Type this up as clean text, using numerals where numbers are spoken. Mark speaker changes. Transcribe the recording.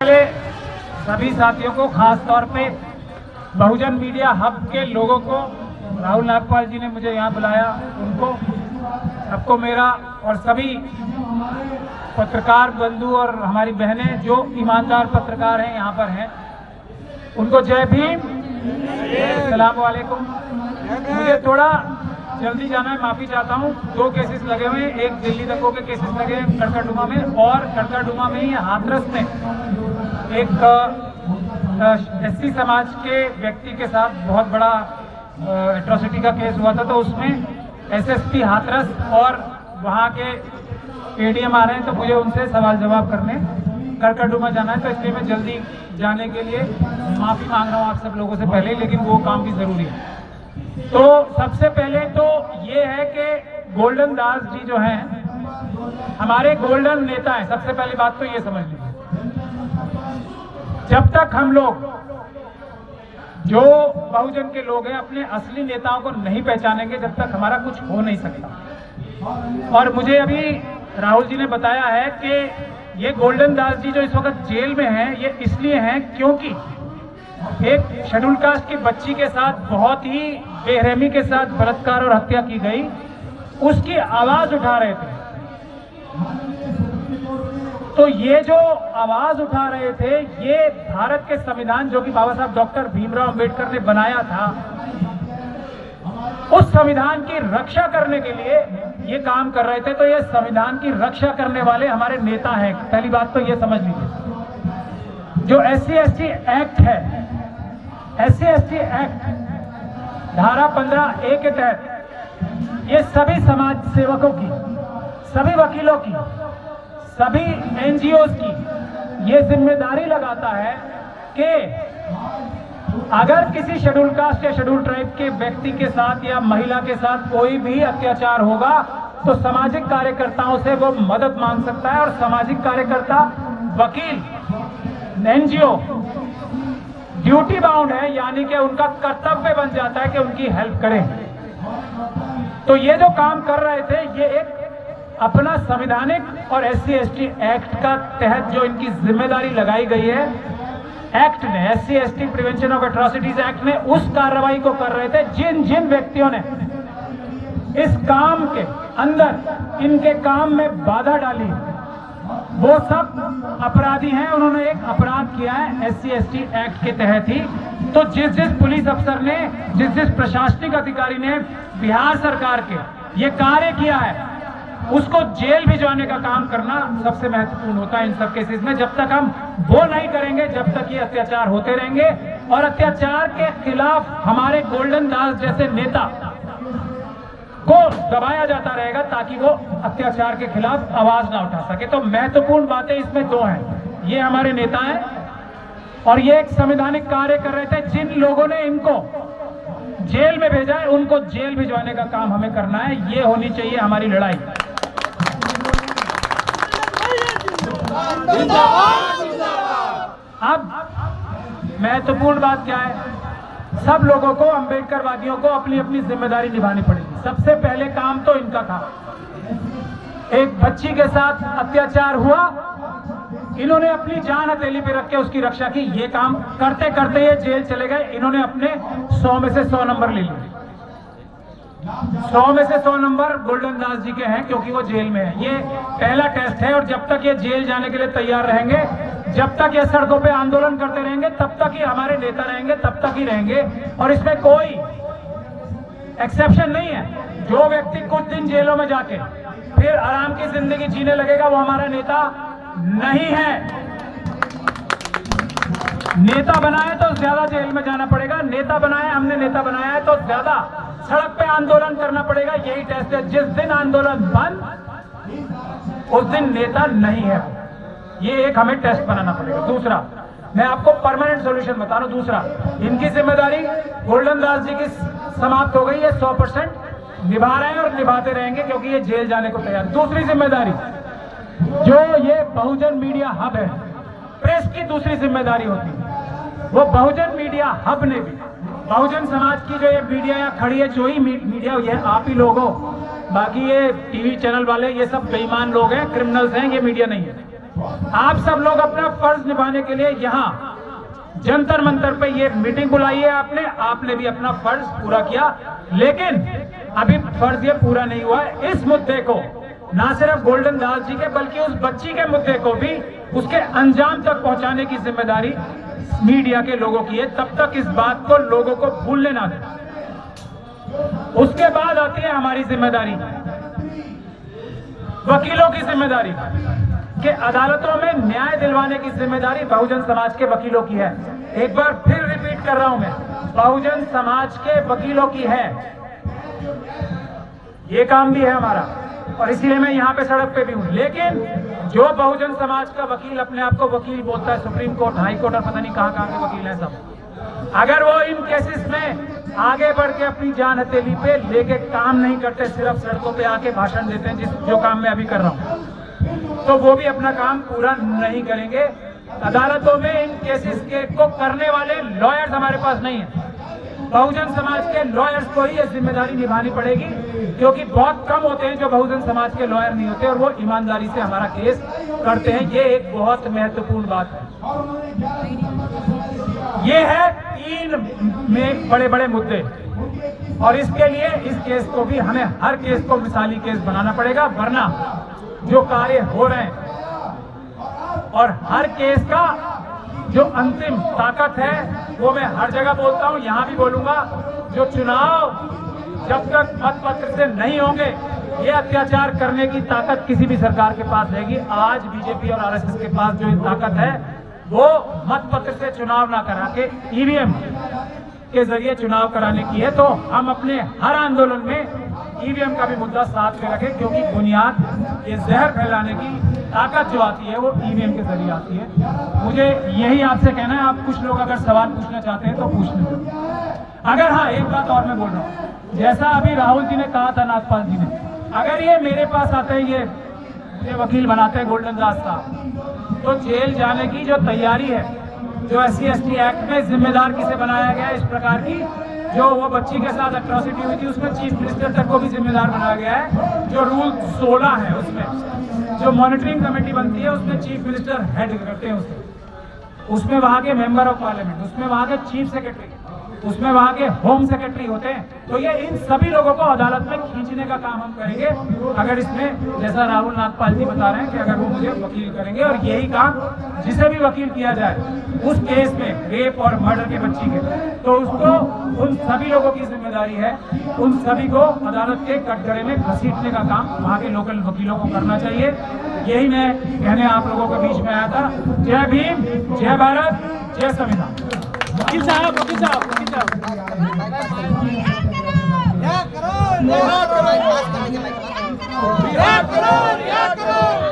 Speaker 1: पहले सभी साथियों को, खास तौर पे बहुजन मीडिया हब के लोगों को, राहुल नागपाल जी ने मुझे यहाँ बुलाया, उनको सबको मेरा और सभी पत्रकार बंधु और हमारी बहनें जो ईमानदार पत्रकार हैं यहाँ पर हैं, उनको जय भीम, अस्सलाम वालेकुम। मुझे थोड़ा जल्दी जाना है, माफी चाहता हूँ। 2 केसेस लगे हुए हैं, एक दिल्ली दंगों के केसेस लगे हैं कड़कड़डुमा में, और कड़कड़डुमा में ही हाथरस में एक एससी समाज के व्यक्ति के साथ बहुत बड़ा एट्रोसिटी का केस हुआ था। तो उसमें एसएसपी हाथरस और वहाँ के एडीएम आ रहे हैं, तो मुझे उनसे सवाल जवाब करने कड़कड़डुमा जाना है, तो इसलिए मैं जल्दी जाने के लिए माफ़ी मांग रहा हूँ आप सब लोगों से पहले, लेकिन वो काम भी ज़रूरी है। तो सबसे पहले तो ये है कि गोल्डन दास जी जो हैं हमारे गोल्डन नेता हैं। सबसे पहली बात तो ये समझ लीजिए, जब तक हम लोग जो बहुजन के लोग हैं अपने असली नेताओं को नहीं पहचानेंगे, जब तक हमारा कुछ हो नहीं सकता। और मुझे अभी राहुल जी ने बताया है कि ये गोल्डन दास जी जो इस वक्त जेल में हैं, ये इसलिए हैं क्योंकि एक शेड्यूल कास्ट की बच्ची के साथ बहुत ही बेरहमी के साथ बलात्कार और हत्या की गई, उसकी आवाज उठा रहे थे। तो ये जो आवाज उठा रहे थे, ये भारत के संविधान जो कि बाबा साहब डॉक्टर भीमराव अंबेडकर ने बनाया था, उस संविधान की रक्षा करने के लिए ये काम कर रहे थे। तो ये संविधान की रक्षा करने वाले हमारे नेता हैं। पहली बात तो ये समझ लीजिए। जो SC/ST एक्ट है, SC/ST एक्ट धारा 15A के तहत ये सभी समाज सेवकों की, सभी वकीलों की, सभी NGOs की ये जिम्मेदारी लगाता है कि अगर किसी शेड्यूल कास्ट या शेड्यूल ट्राइब के व्यक्ति के साथ या महिला के साथ कोई भी अत्याचार होगा, तो सामाजिक कार्यकर्ताओं से वो मदद मांग सकता है। और सामाजिक कार्यकर्ता, वकील, NGO ड्यूटी बाउंड है, यानी कि उनका कर्तव्य बन जाता है कि उनकी हेल्प करें। तो ये जो काम कर रहे थे, ये एक अपना संवैधानिक और SC/ST एक्ट का तहत जो इनकी जिम्मेदारी लगाई गई है, एक्ट ने, SC/ST prevention of atrocities act ने उस कार्रवाई को कर रहे थे। जिन जिन व्यक्तियों ने इस काम के अंदर इनके काम में बाधा डाली, वो सब अपराधी हैं। उन्होंने एक अपराध किया है SC/ST एक्ट के तहत ही। तो जिस पुलिस अफसर ने, जिस प्रशासनिक अधिकारी ने बिहार सरकार के ये कार्य किया है, उसको जेल भिजवाने का काम करना सबसे महत्वपूर्ण होता है इन सब केसेस में। जब तक हम वो नहीं करेंगे, जब तक ये अत्याचार होते रहेंगे। और अत्याचार के खिलाफ हमारे गोल्डन दास जैसे नेता को दबाया जाता रहेगा, ताकि वो अत्याचार के खिलाफ आवाज ना उठा सके। तो महत्वपूर्ण बातें इसमें 2 हैं। ये हमारे नेता हैं और ये एक संवैधानिक कार्य कर रहे थे। जिन लोगों ने इनको जेल में भेजा है, उनको जेल भिजवाने का काम हमें करना है। ये होनी चाहिए हमारी लड़ाई। अब महत्वपूर्ण बात क्या है? सब लोगों को, अंबेडकरवादियों को अपनी अपनी जिम्मेदारी निभानी पड़ेगी। सबसे पहले काम तो इनका था। एक बच्ची के साथ अत्याचार हुआ, इन्होंने अपनी जान हथेली पे रख के उसकी रक्षा की। ये काम करते करते ये जेल चले गए। इन्होंने अपने 100 में से 100 नंबर ले लिए। 100 में से 100 नंबर गोल्डन दास जी के हैं, क्योंकि वो जेल में है। ये पहला टेस्ट है। और जब तक ये जेल जाने के लिए तैयार रहेंगे, जब तक ये सड़कों पे आंदोलन करते रहेंगे, तब तक ही हमारे नेता रहेंगे, तब तक ही रहेंगे। और इसमें कोई एक्सेप्शन नहीं है। जो व्यक्ति कुछ दिन जेलों में जाके फिर आराम की जिंदगी जीने लगेगा, वो हमारा नेता नहीं है। नेता बनाए तो ज्यादा जेल में जाना पड़ेगा। नेता बनाए, हमने नेता बनाया है तो ज्यादा सड़क पे आंदोलन करना पड़ेगा। यही टेस्ट है। जिस दिन आंदोलन बंद, उस दिन नेता नहीं है। ये एक हमें टेस्ट बनाना पड़ेगा। दूसरा, मैं आपको परमानेंट सॉल्यूशन बता रहा हूं। दूसरा, इनकी जिम्मेदारी गोल्डन दास जी की समाप्त हो गई है। 100% निभा रहे हैं और निभाते रहेंगे, क्योंकि ये जेल जाने को तैयार। दूसरी जिम्मेदारी, जो ये बहुजन मीडिया हब है, प्रेस की दूसरी जिम्मेदारी होती है। वो बहुजन मीडिया हब ने भी बहुजन समाज की जो ये मीडिया खड़ी है, जो ही मीडिया, ये आप ही लोग हो। बाकी ये टीवी चैनल वाले, ये सब बेईमान लोग हैं, क्रिमिनल्स हैं। ये मीडिया नहीं है। आप सब लोग अपना फर्ज निभाने के लिए यहाँ जंतर मंतर पे ये मीटिंग बुलाई है आपने भी अपना फर्ज पूरा किया, लेकिन अभी फर्ज ये पूरा नहीं हुआ है। इस मुद्दे को ना सिर्फ गोल्डन दास जी के बल्कि उस बच्ची के मुद्दे को भी उसके अंजाम तक पहुंचाने की जिम्मेदारी मीडिया के लोगों की है। तब तक इस बात को लोगों को भूलने ना दें। उसके बाद आती है हमारी जिम्मेदारी, वकीलों की जिम्मेदारी कि अदालतों में न्याय दिलवाने की जिम्मेदारी बहुजन समाज के वकीलों की है। एक बार फिर रिपीट कर रहा हूं मैं, बहुजन समाज के वकीलों की है। ये काम भी है हमारा और इसीलिए मैं यहाँ पे सड़क पे भी हूँ। लेकिन जो बहुजन समाज का वकील अपने आप को वकील बोलता है, सुप्रीम कोर्ट, हाई कोर्ट और पता नहीं कहाँ कहाँ के वकील हैं सब, अगर वो इन केसेस में आगे बढ़ के अपनी जान हथेली पे लेके काम नहीं करते, सिर्फ सड़कों पे आके भाषण देते हैं, जो काम मैं अभी कर रहा हूँ, तो वो भी अपना काम पूरा नहीं करेंगे। अदालतों में इन केसेस को करने वाले लॉयर्स हमारे पास नहीं है। बहुजन समाज के लॉयर्स को ही ये जिम्मेदारी निभानी पड़ेगी, क्योंकि बहुत कम होते हैं जो बहुजन समाज के लॉयर नहीं होते और वो ईमानदारी से हमारा केस करते हैं। ये एक बहुत महत्वपूर्ण बात है। ये है 3 में बड़े बड़े मुद्दे और इसके लिए इस केस को भी हमें हर केस को मिसाली केस बनाना पड़ेगा, वरना जो कार्य हो रहे हैं और हर केस का जो अंतिम ताकत है वो मैं हर जगह बोलता हूं, यहां भी बोलूंगा, जो चुनाव जब तक मतपत्र से नहीं होंगे ये अत्याचार करने की ताकत किसी भी सरकार के पास रहेगी। आज बीजेपी और आरएसएस के पास जो ताकत है वो मतपत्र से चुनाव ना करा के ईवीएम के जरिए चुनाव कराने की है। तो हम अपने हर आंदोलन में ईवीएम का भी मुद्दा साथ में रखें, क्योंकि बुनियाद ये जहर फैलाने की ताकत जो आती है वो ईवीएम के जरिए आती है। मुझे यही आपसे कहना है, आप कुछ लोग अगर सवाल पूछना चाहते हैं तो पूछ लें। अगर हाँ, एक बात और मैं बोल रहा हूँ, जैसा अभी राहुल जी ने कहा था, नागपाल जी ने, अगर ये मेरे पास आते हैं, ये मुझे वकील बनाते हैं गोल्डन दास साहब, तो जेल जाने की जो तैयारी है, जो SC/ST एक्ट में जिम्मेदार किसे बनाया गया है, इस प्रकार की जो वो बच्ची के साथ अट्रॉसिटी हुई थी उसमें चीफ मिनिस्टर तक को भी जिम्मेदार बनाया गया है। जो रूल 16 है उसमें जो मॉनिटरिंग कमेटी बनती है उसमें चीफ मिनिस्टर हेड करते हैं उसमें वहां के मेंबर ऑफ पार्लियामेंट, उसमें वहां के चीफ सेक्रेटरी, उसमें वहां के होम सेक्रेटरी होते हैं। तो ये इन सभी लोगों को अदालत में खींचने का काम हम करेंगे, अगर इसमें जैसा राहुल नागपाल जी बता रहे हैं कि अगर वो मुझे वकील करेंगे। और यही काम जिसे भी वकील किया जाए उस केस में रेप और मर्डर के बच्ची के, तो उसको उन सभी लोगों की जिम्मेदारी है, उन सभी को अदालत के कटघरे में घसीटने का काम वहाँ के लोकल वकीलों को करना चाहिए। यही मैं कहने आप लोगों के बीच में आया था। जय भीम, जय भारत, जय संविधान।
Speaker 2: वकील साहब, वकील साहब, वकील साहब,
Speaker 3: रिहा करो, रिहा करो, रिहा करो, रिहा करो।